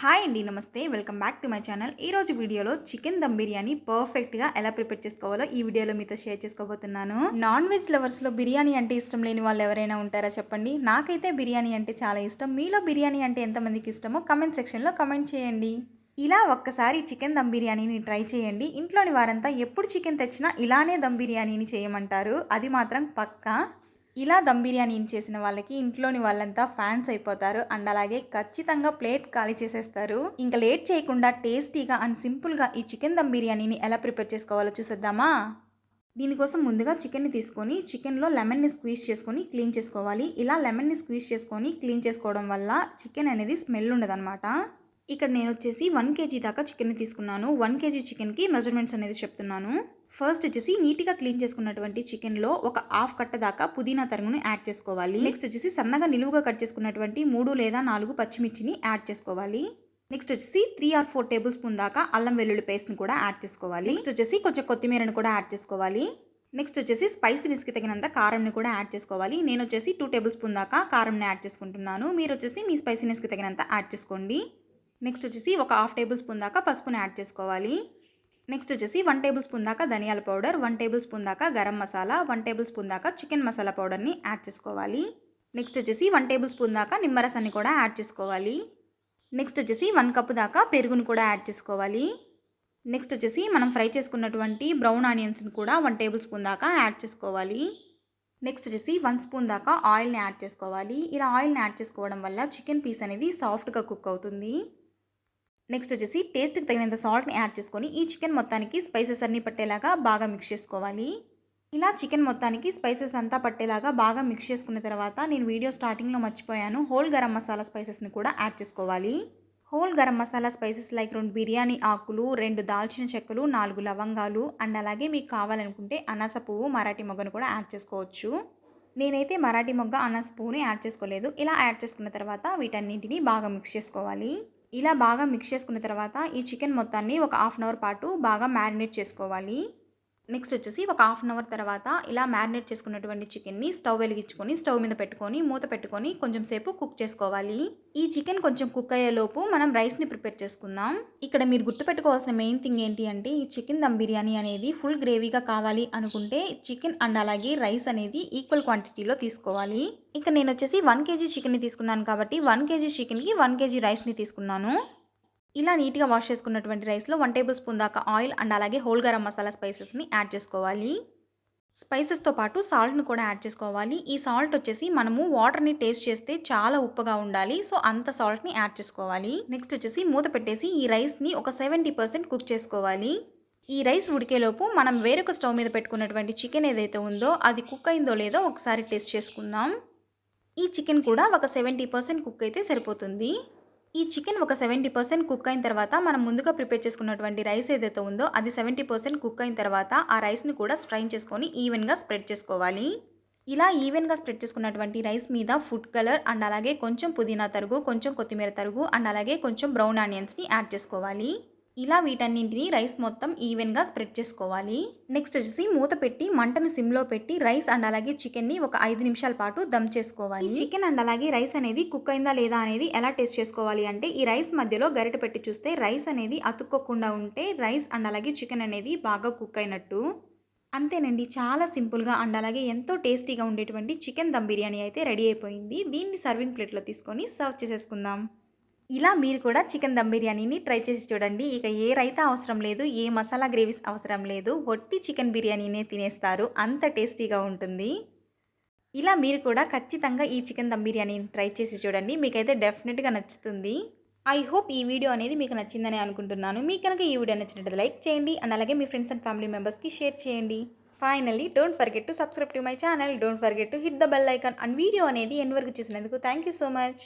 Hi అండి, నమస్తే. Welcome back to my channel. ఈరోజు వీడియోలో చికెన్ దమ్ బిర్యానీ పర్ఫెక్ట్గా ఎలా ప్రిపేర్ చేసుకోవాలో ఈ వీడియోలో మీతో షేర్ చేసుకోబోతున్నాను. నాన్ వెజ్ లవర్స్లో బిర్యానీ అంటే ఇష్టం లేని వాళ్ళు ఎవరైనా ఉంటారా చెప్పండి. నాకైతే బిర్యానీ అంటే చాలా ఇష్టం. మీలో బిర్యానీ అంటే ఎంతమందికి ఇష్టమో కమెంట్ సెక్షన్లో కమెంట్ చేయండి. ఇలా ఒక్కసారి చికెన్ దమ్ బిర్యానీని ట్రై చేయండి. ఇంట్లోని వారంతా ఎప్పుడు చికెన్ తెచ్చినా ఇలానే దమ్ బిర్యానీని చేయమంటారు. అది మాత్రం పక్కా. ఇలా దమ్ బిర్యానీని చేసిన వాళ్ళకి ఇంట్లోని వాళ్ళంతా ఫ్యాన్స్ అయిపోతారు. అండ్ అలాగే ఖచ్చితంగా ప్లేట్ ఖాళీ చేసేస్తారు. ఇంకా లేట్ చేయకుండా టేస్టీగా అండ్ సింపుల్గా ఈ చికెన్ దమ్ బిర్యానీని ఎలా ప్రిపేర్ చేసుకోవాలో చూసేద్దామా. దీనికోసం ముందుగా చికెన్ని తీసుకొని చికెన్లో లెమన్ని స్క్వీజ్ చేసుకొని క్లీన్ చేసుకోవాలి. ఇలా లెమన్ని స్క్వీజ్ చేసుకొని క్లీన్ చేసుకోవడం వల్ల చికెన్ అనేది స్మెల్ ఉండదన్నమాట. ఇక్కడ నేను వచ్చేసి 1 kg దాకా చికెన్ని తీసుకున్నాను. 1 kg చికెన్కి మెజర్మెంట్స్ అనేది చెప్తున్నాను. ఫస్ట్ వచ్చేసి నీట్గా క్లీన్ చేసుకున్నటువంటి చికెన్లో ఒక హాఫ్ కట్ట దాకా పుదీనా తరుగును యాడ్ చేసుకోవాలి. నెక్స్ట్ వచ్చేసి సన్నగా నిలువుగా కట్ చేసుకున్నటువంటి 3 లేదా 4 పచ్చిమిర్చిని యాడ్ చేసుకోవాలి. నెక్స్ట్ వచ్చేసి 3 or 4 టేబుల్ స్పూన్ దాకా అల్లం వెల్లుల్లి పేస్ట్ని కూడా యాడ్ చేసుకోవాలి. నెక్స్ట్ వచ్చేసి కొంచెం కొత్తిమీరను కూడా యాడ్ చేసుకోవాలి. నెక్స్ట్ వచ్చేసి స్పైసీనెస్కి తగినంత కారంని కూడా యాడ్ చేసుకోవాలి. నేను వచ్చేసి 2 టేబుల్ స్పూన్ దాకా కారంని యాడ్ చేసుకుంటున్నాను. మీరు వచ్చేసి మీ స్పైసీనెస్కి తగినంత యాడ్ చేసుకోండి. నెక్స్ట్ వచ్చేసి ఒక హాఫ్ టేబుల్ స్పూన్ దాకా పసుపుని యాడ్ చేసుకోవాలి. నెక్స్ట్ వచ్చేసి 1 టేబుల్ స్పూన్ దాకా ధనియాల పౌడర్, 1 టేబుల్ స్పూన్ దాకా గరం మసాలా, 1 టేబుల్ స్పూన్ దాకా చికెన్ మసాలా పౌడర్ని యాడ్ చేసుకోవాలి. నెక్స్ట్ వచ్చేసి 1 టేబుల్ స్పూన్ దాకా నిమ్మరసాన్ని కూడా యాడ్ చేసుకోవాలి. నెక్స్ట్ వచ్చేసి 1 కప్పు దాకా పెరుగును కూడా యాడ్ చేసుకోవాలి. నెక్స్ట్ వచ్చేసి మనం ఫ్రై చేసుకున్నటువంటి బ్రౌన్ ఆనియన్స్ని కూడా 1 టేబుల్ స్పూన్ దాకా యాడ్ చేసుకోవాలి. నెక్స్ట్ వచ్చేసి 1 స్పూన్ దాకా ఆయిల్ని యాడ్ చేసుకోవాలి. ఇలా ఆయిల్ని యాడ్ చేసుకోవడం వల్ల చికెన్ పీస్ అనేది సాఫ్ట్గా కుక్ అవుతుంది. నెక్స్ట్ వచ్చేసి టేస్ట్కి తగినంత సాల్ట్ని యాడ్ చేసుకొని ఈ చికెన్ మొత్తానికి స్పైసెస్ అన్నీ పట్టేలాగా బాగా మిక్స్ చేసుకోవాలి. ఇలా చికెన్ మొత్తానికి స్పైసెస్ అంతా పట్టేలాగా బాగా మిక్స్ చేసుకున్న తర్వాత నేను వీడియో స్టార్టింగ్లో మర్చిపోయాను, హోల్ గరం మసాలా స్పైసెస్ని కూడా యాడ్ చేసుకోవాలి. Whole garam masala spices like 2 biryani ఆకులు, 2 దాల్చిన చెక్కలు, 4 లవంగాలు అండ్ అలాగే మీకు కావాలనుకుంటే అనాస పువ్వు, మరాఠీ మొగ్గను కూడా యాడ్ చేసుకోవచ్చు. నేనైతే మరాఠీ మొగ్గ, అనాస పువ్వుని యాడ్ చేసుకోలేదు. ఇలా యాడ్ చేసుకున్న తర్వాత వీటన్నింటినీ బాగా మిక్స్ చేసుకోవాలి. ఇలా బాగా మిక్స్ చేసుకున్న తర్వాత ఈ చికెన్ మొత్తాన్ని ఒక హాఫ్ అన్ అవర్ పాటు బాగా మ్యారినేట్ చేసుకోవాలి. నెక్స్ట్ వచ్చేసి ఒక హాఫ్ అన్ అవర్ తర్వాత ఇలా మ్యారినేట్ చేసుకున్నటువంటి చికెన్ని స్టవ్ వెలిగించుకొని స్టవ్ మీద పెట్టుకొని మూత పెట్టుకొని కొంచెం సేపు కుక్ చేసుకోవాలి. ఈ చికెన్ కొంచెం కుక్ అయ్యేలోపు మనం రైస్ని ప్రిపేర్ చేసుకుందాం. ఇక్కడ మీరు గుర్తుపెట్టుకోవాల్సిన మెయిన్ థింగ్ ఏంటి అంటే ఈ చికెన్ దమ్ బిర్యానీ అనేది ఫుల్ గ్రేవీగా కావాలి అనుకుంటే చికెన్ అండ్ అలాగే రైస్ అనేది ఈక్వల్ క్వాంటిటీలో తీసుకోవాలి. ఇక్కడ నేను వచ్చేసి 1 kg చికెన్ని తీసుకున్నాను కాబట్టి 1 kg చికెన్కి 1 kg రైస్ని తీసుకున్నాను. ఇలా నీట్గా వాష్ చేసుకున్నటువంటి రైస్లో 1 టేబుల్ స్పూన్ దాకా ఆయిల్ అండ్ అలాగే హోల్ గరం మసాలా స్పైసెస్ని యాడ్ చేసుకోవాలి. స్పైసెస్తో పాటు సాల్ట్ని కూడా యాడ్ చేసుకోవాలి. ఈ సాల్ట్ వచ్చేసి మనము వాటర్ని టేస్ట్ చేస్తే చాలా ఉప్పుగా ఉండాలి, సో అంత సాల్ట్ని యాడ్ చేసుకోవాలి. నెక్స్ట్ వచ్చేసి మూత పెట్టేసి ఈ రైస్ని ఒక 70% కుక్ చేసుకోవాలి. ఈ రైస్ ఉడికేలోపు మనం వేరొక స్టవ్ మీద పెట్టుకున్నటువంటి చికెన్ ఏదైతే ఉందో అది కుక్ అయిందో లేదో ఒకసారి టేస్ట్ చేసుకుందాం. ఈ చికెన్ కూడా ఒక 70% కుక్ అయితే సరిపోతుంది. ఈ చికెన్ ఒక 70% కుక్ అయిన తర్వాత మనం ముందుగా ప్రిపేర్ చేసుకున్నటువంటి రైస్ ఏదైతే ఉందో అది 70% కుక్ అయిన తర్వాత ఆ రైస్ని కూడా స్ట్రైన్ చేసుకొని ఈవెన్గా స్ప్రెడ్ చేసుకోవాలి. ఇలా ఈవెన్గా స్ప్రెడ్ చేసుకున్నటువంటి రైస్ మీద ఫుడ్ కలర్ అండ్ అలాగే కొంచెం పుదీనా తరుగు, కొంచెం కొత్తిమీర తరుగు అండ్ అలాగే కొంచెం బ్రౌన్ ఆనియన్స్ని యాడ్ చేసుకోవాలి. ఇలా వీటన్నింటినీ రైస్ మొత్తం ఈవెన్గా స్ప్రెడ్ చేసుకోవాలి. నెక్స్ట్ వచ్చేసి మూత పెట్టి మంటను సిమ్లో పెట్టి రైస్ అండ్ అలాగే చికెన్ని ఒక 5 నిమిషాల పాటు దమ్ చేసుకోవాలి. చికెన్ అండ్ అలాగే రైస్ అనేది కుక్ అయిందా లేదా అనేది ఎలా టేస్ట్ చేసుకోవాలి అంటే ఈ రైస్ మధ్యలో గరిటె పెట్టి చూస్తే రైస్ అనేది అతుక్కోకుండా ఉంటే రైస్ అండ్ అలాగే చికెన్ అనేది బాగా కుక్ అయినట్టు. అంతేనండి, చాలా సింపుల్గా అండ్ అలాగే ఎంతో టేస్టీగా ఉండేటువంటి చికెన్ దమ్ బిర్యానీ అయితే రెడీ అయిపోయింది. దీన్ని సర్వింగ్ ప్లేట్లో తీసుకొని సర్వ్ చేసేసుకుందాం. ఇలా మీరు కూడా చికెన్ దమ్ బిర్యానీని ట్రై చేసి చూడండి. ఇక ఏ రైతా అవసరం లేదు, ఏ మసాలా గ్రేవీస్ అవసరం లేదు, ఒట్టి చికెన్ బిర్యానీనే తినేస్తారు, అంత టేస్టీగా ఉంటుంది. ఇలా మీరు కూడా ఖచ్చితంగా ఈ చికెన్ దమ్ బిర్యానీని ట్రై చేసి చూడండి, మీకైతే డెఫినెట్గా నచ్చుతుంది. ఐ హోప్ ఈ వీడియో అనేది మీకు నచ్చిందని అనుకుంటున్నాను. మీకు కనుక ఈ వీడియో నచ్చినట్లయితే లైక్ చేయండి అండ్ అలాగే మీ ఫ్రెండ్స్ అండ్ ఫ్యామిలీ మెంబర్స్కి షేర్ చేయండి. Finally don't forget to subscribe to my channel, don't forget to hit the bell icon. And video అనేది ఎండ్ వరకు చూసినందుకు థ్యాంక్ యూ సో మచ్.